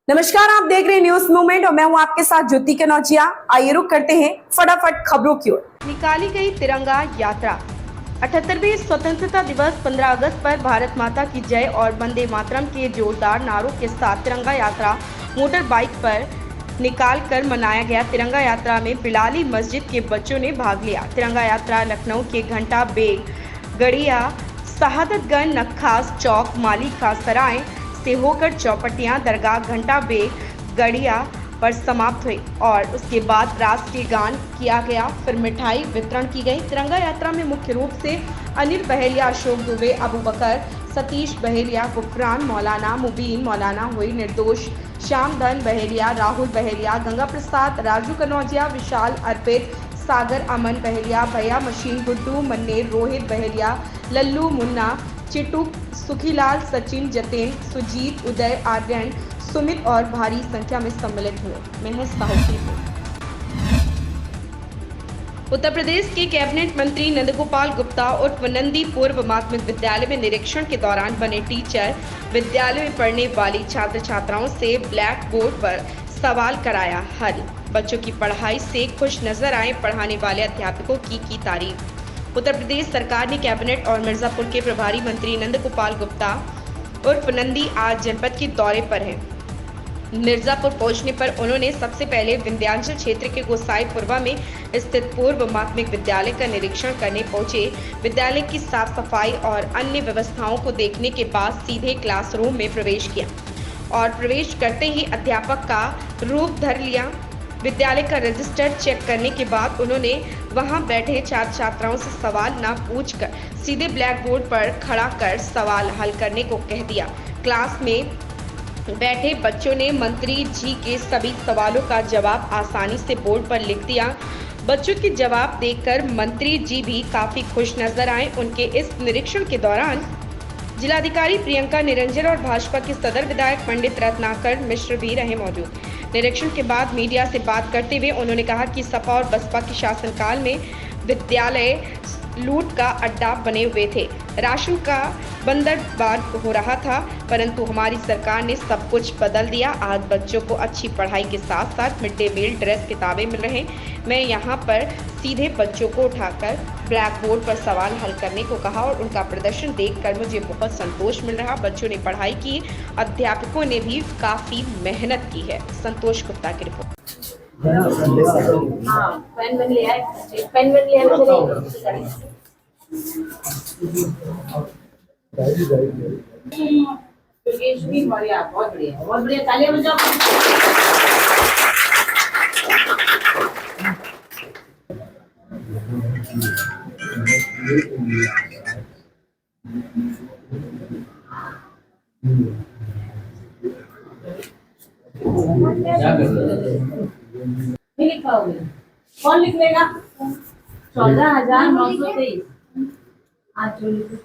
नमस्कार, आप देख रहे हैं न्यूज मूवमेंट और मैं हूं आपके साथ ज्योति कनौजिया। आइए रुक करते हैं फटाफट खबरों की ओर। निकाली गई तिरंगा यात्रा। 78वें स्वतंत्रता दिवस 15 अगस्त पर भारत माता की जय और वंदे मातरम के जोरदार नारों के साथ तिरंगा यात्रा मोटर बाइक पर निकाल कर मनाया गया। तिरंगा यात्रा में बिलाली मस्जिद के बच्चों ने भाग लिया। तिरंगा यात्रा लखनऊ के घंटा बेग, गड़िया, शहादतगंज, नक्खास चौक, माली खास सराय से होकर चौपटियां, दरगाह, घंटा बेग, गड़िया पर समाप्त हुई और उसके बाद राष्ट्रीय गान किया गया। फिर मिठाई वितरण की गई। तिरंगा यात्रा में मुख्य रूप से अनिल बहेलिया, अशोक दुबे, अबू बकर, सतीश बहेलिया, गुफरान, मौलाना मुबीन, मौलाना हुई, निर्दोष, श्यामधन बहेलिया, राहुल बहेलिया, गंगा प्रसाद, राजू कनौजिया, विशाल, अर्पित, सागर, अमन बहेलिया, भैया मशीन, गुड्डू, मन्नेर, रोहित बहेलिया, लल्लू, मुन्ना, चिटुक, सुखीलाल, सचिन, जतेन, सुजीत, उदय, आर्यन, सुमित और भारी संख्या में सम्मिलित हुए। महज साहू की रिपोर्ट। उत्तर प्रदेश के कैबिनेट मंत्री नंदगोपाल गुप्ता उर्फ नंदी पूर्व माध्यमिक विद्यालय में निरीक्षण के दौरान बने टीचर विद्यालय में पढ़ने वाली छात्र छात्राओं से ब्लैक बोर्ड पर सवाल कराया हल। बच्चों की पढ़ाई से खुश नजर आए पढ़ाने वाले अध्यापकों की तारीफ। उत्तर प्रदेश सरकार ने कैबिनेट और मिर्जापुर के प्रभारी मंत्री नंदगोपाल गुप्ता उर्फ नंदी आज जनपद के दौरे पर हैं। मिर्जापुर पहुंचने पर उन्होंने सबसे पहले विंध्याचल क्षेत्र के गोसाईपुरवा में स्थित पूर्व माध्यमिक विद्यालय का निरीक्षण करने पहुंचे। विद्यालय की साफ सफाई और अन्य व्यवस्थाओं को देखने के बाद सीधे क्लासरूम में प्रवेश किया और प्रवेश करते ही अध्यापक का रूप धर लिया। विद्यालय का रजिस्टर चेक करने के बाद उन्होंने वहां बैठे छात्र छात्राओं से सवाल न पूछकर सीधे ब्लैक बोर्ड पर खड़ा कर सवाल हल करने को कह दिया। क्लास में बैठे बच्चों ने मंत्री जी के सभी सवालों का जवाब आसानी से बोर्ड पर लिख दिया। बच्चों के जवाब देखकर मंत्री जी भी काफी खुश नजर आए। उनके इस निरीक्षण के दौरान जिलाधिकारी प्रियंका निरंजन और भाजपा के सदर विधायक पंडित रत्नाकर मिश्र भी रहे मौजूद। निरीक्षण के बाद मीडिया से बात करते हुए उन्होंने कहा कि सपा और बसपा के शासनकाल में विद्यालय लूट का अड्डा बने हुए थे, राशन का बंदरबार हो रहा था, परंतु हमारी सरकार ने सब कुछ बदल दिया। आज बच्चों को अच्छी पढ़ाई के साथ साथ मिड डे मील, ड्रेस, किताबें मिल रहे हैं। मैं यहाँ पर सीधे बच्चों को उठाकर ब्लैक बोर्ड पर सवाल हल करने को कहा और उनका प्रदर्शन देखकर मुझे बहुत संतोष मिल रहा। बच्चों ने पढ़ाई की, अध्यापकों ने भी काफी मेहनत की है। संतोष गुप्ता की रिपोर्ट। पेन ले आए, पेन ले आए बहुत बढ़िया तालियां बजाओ। नहीं लिखाओगे, कौन लिख लेगा? 14,923। आज जो लिखो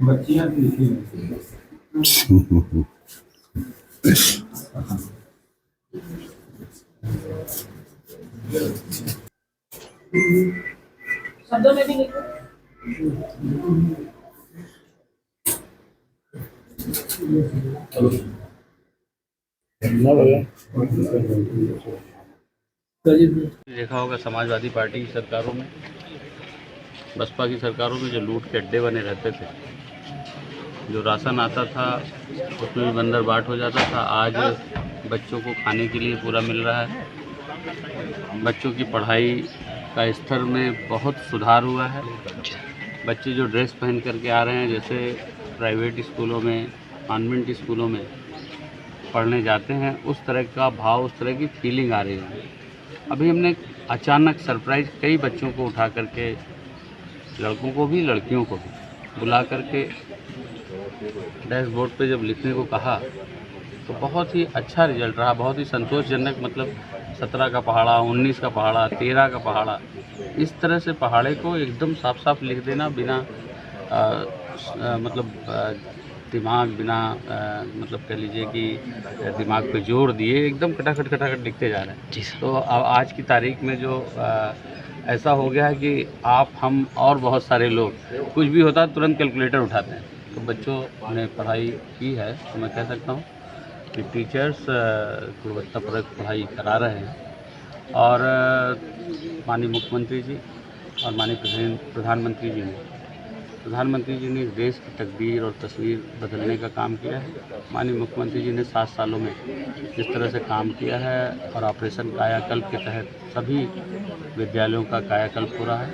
बच्चियां भी लिखी शब्दों में भी लिखो। देखा होगा समाजवादी पार्टी की सरकारों में, बसपा की सरकारों में जो लूट के अड्डे बने रहते थे, जो राशन आता था उसमें भी बंदर बाट हो जाता था। आज बच्चों को खाने के लिए पूरा मिल रहा है। बच्चों की पढ़ाई का स्तर में बहुत सुधार हुआ है। बच्चे जो ड्रेस पहन करके आ रहे हैं, जैसे प्राइवेट स्कूलों में, कॉन्वेंट स्कूलों में पढ़ने जाते हैं, उस तरह का भाव, उस तरह की फीलिंग आ रही है। अभी हमने अचानक सरप्राइज़ कई बच्चों को उठा करके, लड़कों को भी लड़कियों को भी बुला करके डैशबोर्ड पे जब लिखने को कहा तो बहुत ही अच्छा रिजल्ट रहा, बहुत ही संतोषजनक। मतलब 17 का पहाड़ा, 19 का पहाड़ा, 13 का पहाड़ा, इस तरह से पहाड़े को एकदम साफ साफ लिख देना बिना दिमाग, बिना मतलब कह लीजिए कि दिमाग पे जोर दिए एकदम खटाखट लिखते जा रहे हैं। तो अब आज की तारीख में जो ऐसा हो गया है कि आप, हम और बहुत सारे लोग कुछ भी होता है तुरंत कैलकुलेटर उठाते हैं तो बच्चों ने पढ़ाई की है, तो मैं कह सकता हूँ कि टीचर्स गुणवत्तापूर्वक पढ़ाई करा रहे हैं। और माननीय मुख्यमंत्री जी और माननीय प्रधानमंत्री जी ने इस देश की तकदीर और तस्वीर बदलने का काम किया है। माननीय मुख्यमंत्री जी ने 7 सालों में जिस तरह से काम किया है और ऑपरेशन कायाकल्प के तहत सभी विद्यालयों का कायाकल्प हो रहा है,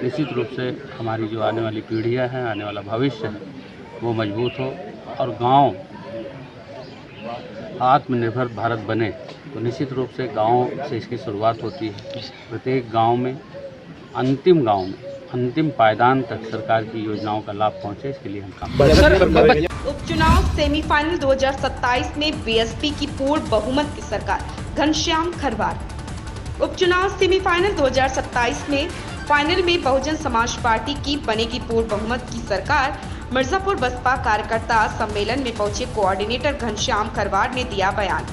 निश्चित रूप से हमारी जो आने वाली पीढ़ियां हैं, आने वाला भविष्य है, वो मजबूत हो और गांव आत्मनिर्भर भारत बने। तो निश्चित रूप से गांव से इसकी शुरुआत होती है। प्रत्येक गांव में अंतिम पायदान तक सरकार की योजनाओं का लाभ पहुंचे, इसके लिए हम काम कर रहे हैं। उपचुनाव सेमीफाइनल 2027 में बीएसपी की पूर्ण बहुमत की सरकार, घनश्याम खरवार। उपचुनाव सेमीफाइनल 2027 में फाइनल में बहुजन समाज पार्टी की बनेगी पूर्ण बहुमत की सरकार। मिर्जापुर बसपा कार्यकर्ता सम्मेलन में पहुंचे कोऑर्डिनेटर घनश्याम खरवार ने दिया बयान।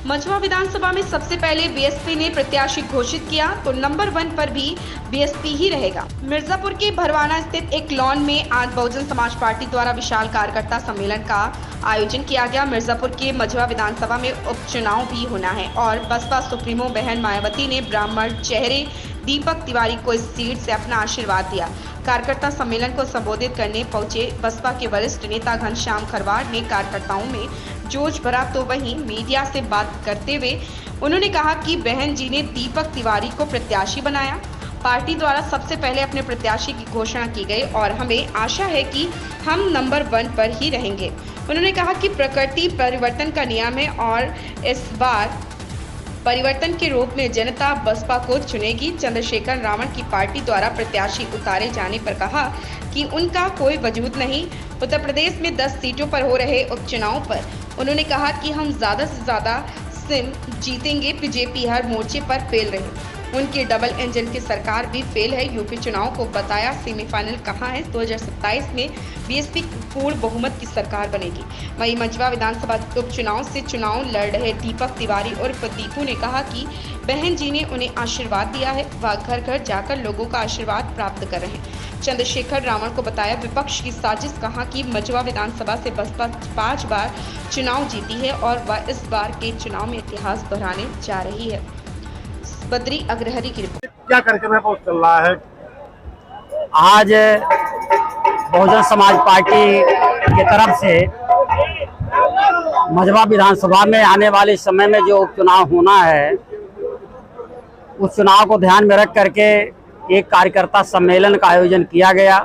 मझवा विधानसभा में सबसे पहले बीएसपी ने प्रत्याशी घोषित किया तो नंबर 1 पर भी बीएसपी ही रहेगा। मिर्जापुर के भरवाना स्थित एक लॉन में आज बहुजन समाज पार्टी द्वारा विशाल कार्यकर्ता सम्मेलन का आयोजन किया गया। मिर्जापुर के मझवा विधानसभा में उपचुनाव भी होना है और बसपा सुप्रीमो बहन मायावती ने ब्राह्मण चेहरे दीपक तिवारी को इस सीट से अपना आशीर्वाद दिया। कार्यकर्ता सम्मेलन को संबोधित करने पहुंचे बसपा के वरिष्ठ नेता घनश्याम खरवार ने कार्यकर्ताओं में जोश भरा, तो वहीं मीडिया से बात करते हुए उन्होंने कहा कि बहन जी ने दीपक तिवारी को प्रत्याशी बनाया। पार्टी द्वारा सबसे पहले अपने प्रत्याशी की घोषणा की गई और हमें आशा है कि हम नंबर 1 पर ही रहेंगे। उन्होंने कहा कि प्रकृति परिवर्तन का नियम है और इस बार परिवर्तन के रूप में जनता बसपा को चुनेगी। चंद्रशेखर रावण की पार्टी द्वारा प्रत्याशी उतारे जाने पर कहा कि उनका कोई वजूद नहीं। उत्तर प्रदेश में 10 सीटों पर हो रहे उपचुनाव पर उन्होंने कहा कि हम ज़्यादा से ज़्यादा सीट जीतेंगे। बीजेपी हर मोर्चे पर फेल रही, उनकी डबल इंजन की सरकार भी फेल है। यूपी चुनाव को बताया सेमीफाइनल कहाँ है, 2027 में बीएसपी पूर्ण बहुमत की सरकार बनेगी। वहीं मझवा विधानसभा उपचुनाव से चुनाव लड़ रहे दीपक तिवारी उर्फ दीपू ने कहा कि बहन जी ने उन्हें आशीर्वाद दिया है, वह घर घर जाकर लोगों का आशीर्वाद प्राप्त कर रहे हैं। चंद्रशेखर रावण को बताया विपक्ष की साजिश, कहा कि मझवा विधानसभा से बसपा 5 बार चुनाव जीती है और वह इस बार के चुनाव में इतिहास दोहराने जा रही है। बद्री अग्रहरी की रिपोर्ट। क्या कार्यक्रम चल रहा है? आज बहुजन समाज पार्टी की तरफ से मझवा विधानसभा में आने वाले समय में जो उपचुनाव होना है, उस चुनाव को ध्यान में रख करके एक कार्यकर्ता सम्मेलन का आयोजन किया गया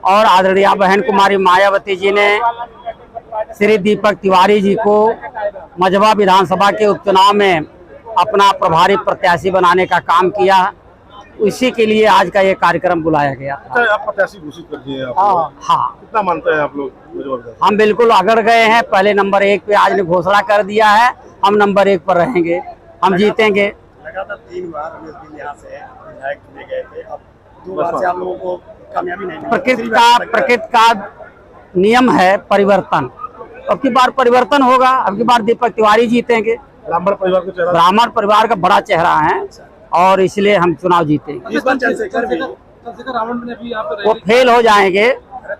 और आदरणीय बहन कुमारी मायावती जी ने श्री दीपक तिवारी जी को मझवा विधानसभा के उपचुनाव में अपना प्रभारी प्रत्याशी बनाने का काम किया। इसी के लिए आज का ये कार्यक्रम बुलाया गया। आप प्रत्याशी घोषित कर दिए आप? हाँ, कितना मानते हैं आप लोग? हम बिल्कुल अगड़ गए हैं। पहले नंबर 1 पे आज ने घोषणा कर दिया है, हम नंबर 1 पर रहेंगे, हम जीतेंगे। लगातार 3 बार यहाँ से विधायक चुने गए थे, अब 2 बार से आप लोगों को कामयाबी नहीं मिली। प्रकृति का नियम है परिवर्तन। अब की बार परिवर्तन होगा, अब की बार दीपक तिवारी जीतेंगे। ब्राह्मण परिवार का बड़ा चेहरा है और इसलिए हम चुनाव जीतेंगे। वो फेल हो जाएंगे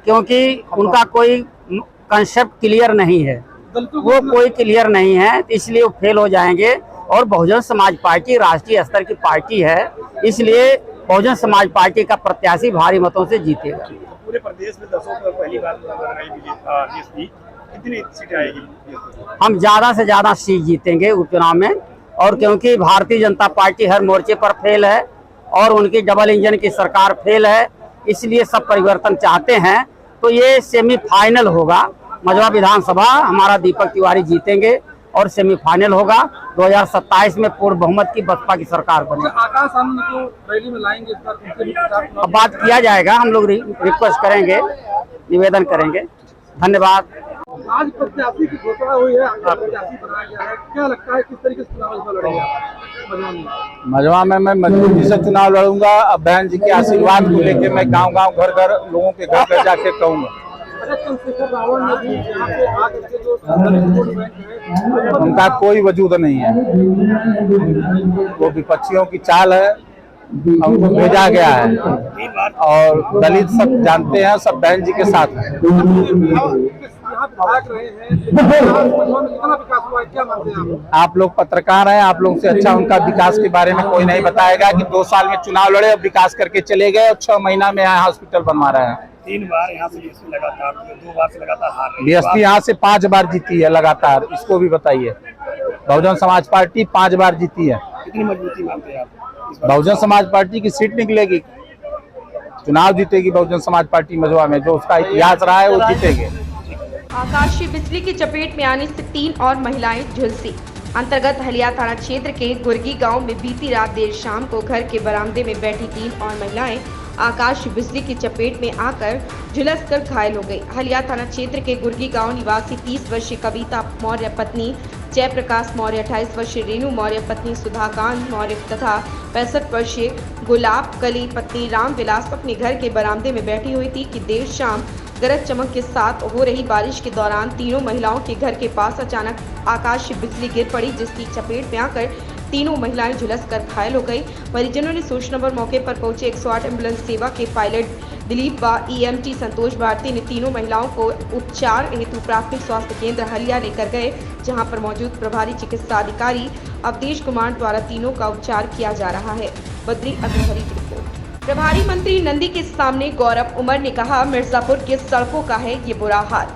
क्योंकि उनका कोई कंसेप्ट क्लियर नहीं है, वो कोई क्लियर नहीं है, इसलिए वो फेल हो जाएंगे। और बहुजन समाज पार्टी राष्ट्रीय स्तर की पार्टी है, इसलिए बहुजन समाज पार्टी का प्रत्याशी भारी मतों से जीतेगा। पूरे प्रदेश में 10 पर पहली बार बीएसपी, कितनी सीटें आएगी? हम ज़्यादा से ज़्यादा सीट जीतेंगे उपचुनाव में। और क्योंकि भारतीय जनता पार्टी हर मोर्चे पर फेल है और उनकी डबल इंजन की सरकार फेल है, इसलिए सब परिवर्तन चाहते हैं। तो ये सेमीफाइनल होगा। मझवा विधानसभा हमारा दीपक तिवारी जीतेंगे और सेमीफाइनल होगा। 2027 में पूर्ण बहुमत की बसपा की सरकार बनेगी। आकाश आनंद को रैली में लाएंगे, अब बात किया जाएगा, हम लोग रिक्वेस्ट करेंगे, निवेदन करेंगे। धन्यवाद। आज प्रत्याशी की घोषणा हुई है, प्रत्याशी बनाया गया है, क्या लगता है किस तरीके से चुनाव लड़ेगा मझवा में? मैं मजबूती से चुनाव लड़ूंगा। अब बहन जी के आशीर्वाद को लेके मैं गांव-गांव, घर-घर लोगों के घर पे जाके कहूँगा। चंद्रशेखर रावण ने भी यहाँ पे आकर के जो उनका कोई वजूद नहीं है, वो विपक्षियों की चाल है। हमको भेजा गया है और दलित सब जानते हैं, सब बहन जी के साथ हैं। यहाँ विधायक रहे हैं, मझवा में कितना विकास हुआ है, क्या मानते हैं आप लोग पत्रकार हैं, आप लोग से अच्छा उनका विकास के बारे में कोई नहीं बताएगा कि 2 साल में चुनाव लड़े और विकास करके चले गए और 6 महीना में यहाँ हॉस्पिटल बनवा रहे हैं। 3 बार यहाँ से बीएसपी लगातार, 2 बार से लगातार हार रही है। बीएसपी यहाँ से 5 बार जीती है लगातार, इसको भी बताइए। बहुजन समाज पार्टी 5 बार जीती है। कितनी मजबूती मानते हैं आप? बहुजन समाज पार्टी की सीट निकलेगी, चुनाव जीतेगी बहुजन समाज पार्टी मझवा में, जो उसका इतिहास रहा है वो जीतेगी। आकाशीय बिजली की चपेट में आने से 3 और महिलाएं झुलसी। अंतर्गत हलिया थाना क्षेत्र के गुर्गी गांव में बीती रात देर शाम को घर के बरामदे में बैठी 3 और महिलाएं आकाशीय बिजली की चपेट में आकर झुलसकर घायल हो गई। हलिया थाना क्षेत्र के गुर्गी गांव निवासी 30 वर्षीय कविता मौर्य पत्नी जयप्रकाश मौर्य, 28 वर्षीय रेणु मौर्य पत्नी सुधाकांत मौर्य तथा 65 वर्षीय गुलाब कली पत्नी रामविलास अपने घर के बरामदे में बैठी हुई थी कि देर शाम गरज चमक के साथ हो रही बारिश के दौरान तीनों महिलाओं के घर के पास अचानक आकाशीय बिजली गिर पड़ी, जिसकी चपेट में आकर तीनों महिलाएं झुलसकर घायल हो गई। परिजनों ने सूचना पर मौके पर पहुंचे 108 एम्बुलेंस सेवा के पायलट दिलीप व ईएमटी संतोष भारती ने तीनों महिलाओं को उपचार हेतु प्राथमिक स्वास्थ्य केंद्र हलिया लेकर गए, जहां पर मौजूद प्रभारी चिकित्सा अधिकारी अवधेश कुमार द्वारा तीनों का उपचार किया जा रहा है। बद्री अग्रहरी की रिपोर्ट। प्रभारी मंत्री नंदी के सामने गौरव उमर ने कहा, मिर्जापुर के सड़कों का है ये बुरा हाल।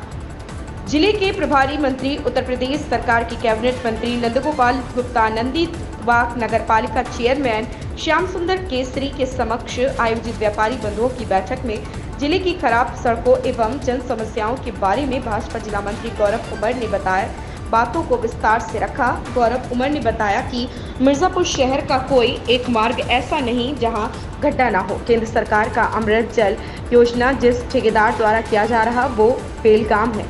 जिले के प्रभारी मंत्री उत्तर प्रदेश सरकार के कैबिनेट मंत्री नंदगोपाल गुप्ता नंदी बाग नगर पालिका चेयरमैन श्याम सुंदर केसरी के समक्ष आयोजित व्यापारी बंधुओं की बैठक में जिले की खराब सड़कों एवं जन समस्याओं के बारे में भाजपा जिला मंत्री गौरव उमर ने बताया बातों को विस्तार से रखा। गौरव उमर ने बताया कि मिर्जापुर शहर का कोई एक मार्ग ऐसा नहीं जहां गड्ढा ना हो। केंद्र सरकार का अमृत जल योजना जिस ठेकेदार द्वारा किया जा रहा वो बेलगाम है,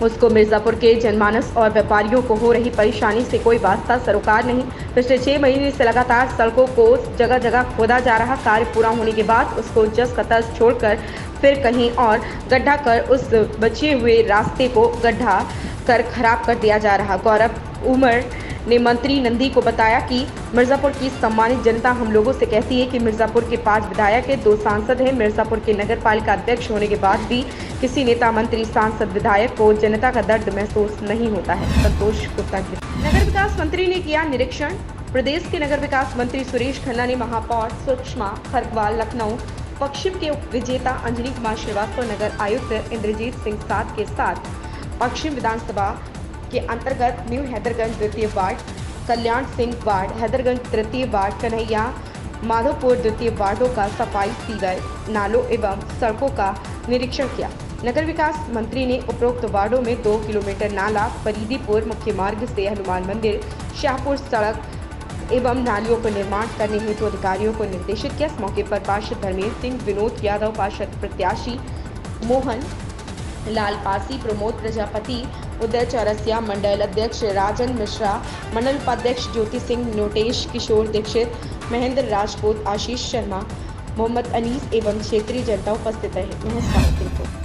उसको मिर्जापुर के जनमानस और व्यापारियों को हो रही परेशानी से कोई वास्ता सरोकार नहीं। पिछले 6 महीने से लगातार सड़कों को जगह जगह खोदा जा रहा, कार्य पूरा होने के बाद उसको जस का तस छोड़कर फिर कहीं और गड्ढा कर उस बचे हुए रास्ते को गड्ढा कर खराब कर दिया जा रहा। गौरव उमर ने मंत्री नंदी को बताया कि मिर्जापुर की सम्मानित जनता हम लोगों से कहती है कि मिर्जापुर के 5 विधायक है, 2 सांसद हैं। मिर्जापुर के नगर पालिका अध्यक्ष होने के बाद भी किसी नेता मंत्री सांसद विधायक को जनता का दर्द महसूस नहीं होता है। संतोष गुप्ता की नगर विकास मंत्री ने किया निरीक्षण। प्रदेश के नगर विकास मंत्री सुरेश खन्ना ने महापौर सुषमा खरगवाल लखनऊ पश्चिम के उप विजेता अंजनी कुमार श्रीवास्तव, नगर आयुक्त इंद्रजीत सिंह साध के साथ पश्चिम विधानसभा के अंतर्गत न्यू हैदरगंज द्वितीय वार्ड, कल्याण सिंह वार्ड, हैदरगंज तृतीय वार्ड, कन्हैया माधोपुर द्वितीय वार्डों का सफाई, सीवर, नालों एवं सड़कों का निरीक्षण किया। नगर विकास मंत्री ने उपरोक्त वार्डों में 2 किलोमीटर नाला, परिधीपुर मुख्य मार्ग से हनुमान मंदिर, शाहपुर सड़क एवं नालियों को निर्माण करने हेतु अधिकारियों को निर्देशित किया। इस मौके पर पार्षद धर्मेंद्र सिंह, विनोद यादव, पार्षद प्रत्याशी मोहन लाल पासी, प्रमोद प्रजापति, उदय चौरसिया, मंडल अध्यक्ष राजन मिश्रा, मंडल उपाध्यक्ष ज्योति सिंह, नोटेश, किशोर दीक्षित, महेंद्र राजपूत, आशीष शर्मा, मोहम्मद अनीस एवं क्षेत्रीय जनता उपस्थित रहे।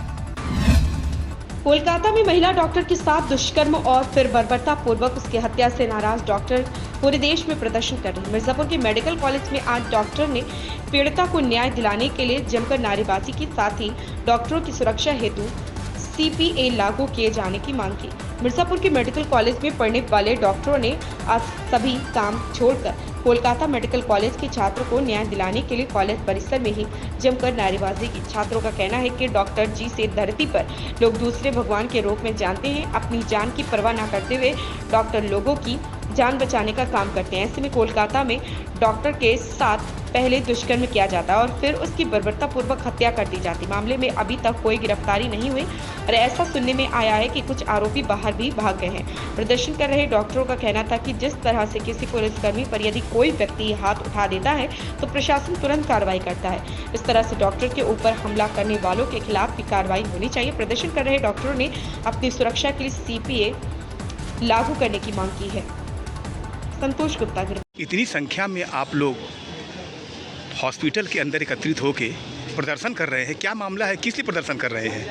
कोलकाता में महिला डॉक्टर के साथ दुष्कर्म और फिर बर्बरता पूर्वक उसकी हत्या से नाराज डॉक्टर पूरे देश में प्रदर्शन कर रहे हैं। मिर्जापुर के मेडिकल कॉलेज में आज डॉक्टर ने पीड़िता को न्याय दिलाने के लिए जमकर नारेबाजी की, साथ ही डॉक्टरों की सुरक्षा हेतु CPA लागू किए जाने की मांग की। मिर्जापुर के मेडिकल कॉलेज में पढ़ने वाले डॉक्टरों ने आज सभी काम छोड़कर कोलकाता मेडिकल कॉलेज के छात्रों को न्याय दिलाने के लिए कॉलेज परिसर में ही जमकर नारेबाजी की। छात्रों का कहना है कि डॉक्टर जी से धरती पर लोग दूसरे भगवान के रूप में जानते हैं, अपनी जान की परवाह न करते हुए डॉक्टर लोगों की जान बचाने का काम करते हैं। ऐसे में कोलकाता में डॉक्टर के साथ पहले दुष्कर्म किया जाता है और फिर उसकी बर्बरतापूर्वक हत्या कर दी जाती। मामले में अभी तक कोई गिरफ्तारी नहीं हुई और ऐसा सुनने में आया है कि कुछ आरोपी बाहर भी भाग गए हैं। प्रदर्शन कर रहे डॉक्टरों का कहना था कि जिस तरह से किसी पुलिसकर्मी पर यदि कोई व्यक्ति हाथ उठा देता है तो प्रशासन तुरंत कार्रवाई करता है। इस तरह से डॉक्टर के ऊपर हमला करने वालों के खिलाफ भी कार्रवाई होनी चाहिए। प्रदर्शन कर रहे डॉक्टरों ने अपनी सुरक्षा के लिए CPA लागू करने की मांग की है। संतोष गुप्ता। इतनी संख्या में आप लोग हॉस्पिटल के अंदर एकत्रित होकर प्रदर्शन कर रहे हैं, क्या मामला है, किस लिए प्रदर्शन कर रहे हैं?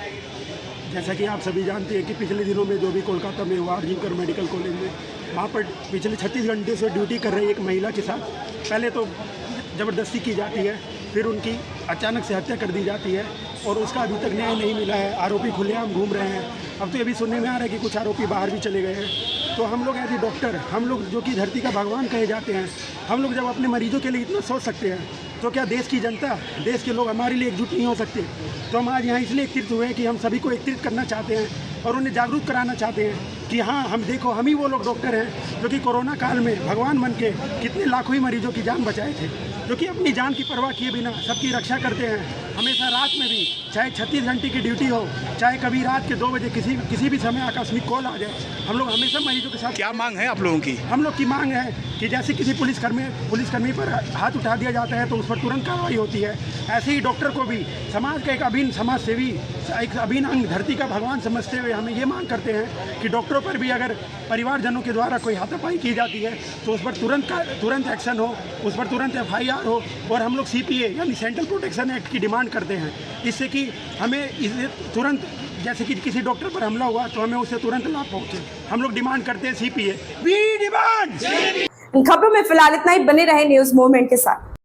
जैसा कि आप सभी जानते हैं कि पिछले दिनों में जो भी कोलकाता में हुआ जिनकर मेडिकल कॉलेज में, वहाँ पर पिछले 36 घंटे से ड्यूटी कर रही एक महिला के साथ पहले तो ज़बरदस्ती की जाती है, फिर उनकी अचानक से हत्या कर दी जाती है और उसका अभी तक न्याय नहीं मिला है। आरोपी खुलेआम घूम रहे हैं। अब तो ये भी सुनने में आ रहा है कि कुछ आरोपी बाहर भी चले गए हैं। तो हम लोग एज ए डॉक्टर, हम लोग जो कि धरती का भगवान कहे जाते हैं, हम लोग जब अपने मरीजों के लिए इतना सोच सकते हैं तो क्या देश की जनता, देश के लोग हमारे लिए एकजुट नहीं हो सकते? तो हम आज यहाँ इसलिए एकत्रित हुए कि हम सभी को एकत्रित करना चाहते हैं और उन्हें जागरूक कराना चाहते हैं कि हाँ, हम देखो, हम ही वो लोग डॉक्टर हैं जो कि कोरोना काल में भगवान बन के कितने लाखों ही मरीजों की जान बचाए थे, जो कि अपनी जान की परवाह किए बिना सबकी रक्षा करते हैं। हमेशा रात में भी, चाहे 36 घंटे की ड्यूटी हो, चाहे कभी रात के 2 बजे किसी भी समय आकस्मिक कॉल आ जाए, हम लोग हमेशा मरीजों के साथ। क्या मांग है आप लोगों की? हम लोग की मांग है कि जैसे किसी पुलिसकर्मी पर हाथ उठा दिया जाता है तो उस पर तुरंत कार्रवाई होती है, ऐसे ही डॉक्टर को भी समाज का एक अभिन्न समाज सेवी, एक अभिन्न अंग, धरती का भगवान समझते हुए हमें ये मांग करते हैं कि डॉक्टरों पर भी अगर परिवारजनों के द्वारा कोई हाथापाई की जाती है तो उस पर तुरंत एक्शन हो, उस पर तुरंत FIR हो। और हम लोग CPA यानी सेंट्रल प्रोटेक्शन एक्ट की डिमांड करते हैं, इससे कि हमें इसे तुरंत, जैसे कि किसी डॉक्टर पर हमला हुआ तो हमें उससे तुरंत लाभ पहुंचे। हम लोग डिमांड करते हैं CPA, वी डिमांड। इन खबरों में फिलहाल इतना ही। बने रहे न्यूज मूवमेंट के साथ।